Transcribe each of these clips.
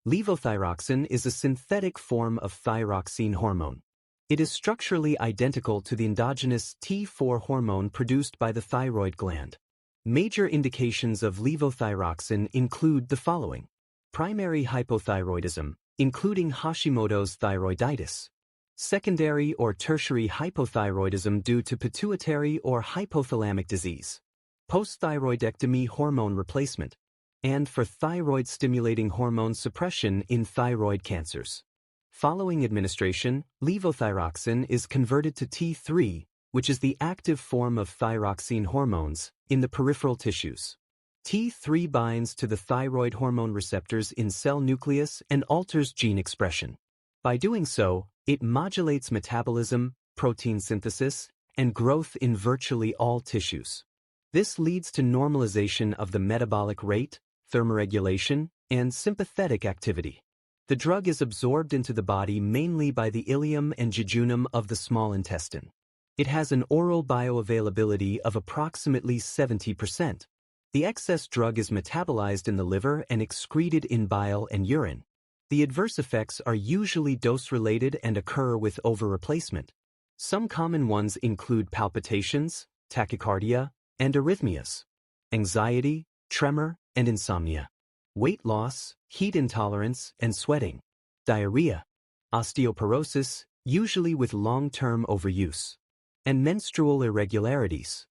Levothyroxine is a synthetic form of thyroxine hormone. It is structurally identical to the endogenous T4 hormone produced by the thyroid gland. Major indications of levothyroxine include the following: primary hypothyroidism, including Hashimoto's thyroiditis; secondary or tertiary hypothyroidism due to pituitary or hypothalamic disease; post-thyroidectomy hormone replacement; and for thyroid-stimulating hormone suppression in thyroid cancers. Following administration, levothyroxine is converted to T3, which is the active form of thyroxine hormones, in the peripheral tissues. T3 binds to the thyroid hormone receptors in cell nucleus and alters gene expression. By doing so, it modulates metabolism, protein synthesis, and growth in virtually all tissues. This leads to normalization of the metabolic rate, thermoregulation, and sympathetic activity. The drug is absorbed into the body mainly by the ileum and jejunum of the small intestine. It has an oral bioavailability of approximately 70%. The excess drug is metabolized in the liver and excreted in bile and urine. The adverse effects are usually dose-related and occur with over-replacement. Some common ones include palpitations, tachycardia, and arrhythmias, anxiety, tremor, and insomnia, weight loss, heat intolerance, and sweating, diarrhea, osteoporosis, usually with long-term overuse, and menstrual irregularities.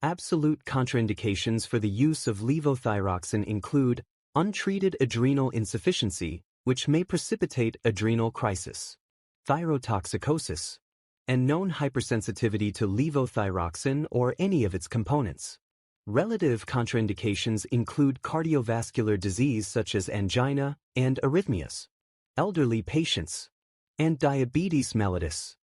Absolute contraindications for the use of levothyroxine include untreated adrenal insufficiency, which may precipitate adrenal crisis, thyrotoxicosis, and known hypersensitivity to levothyroxine or any of its components. Relative contraindications include cardiovascular disease such as angina and arrhythmias, elderly patients, and diabetes mellitus.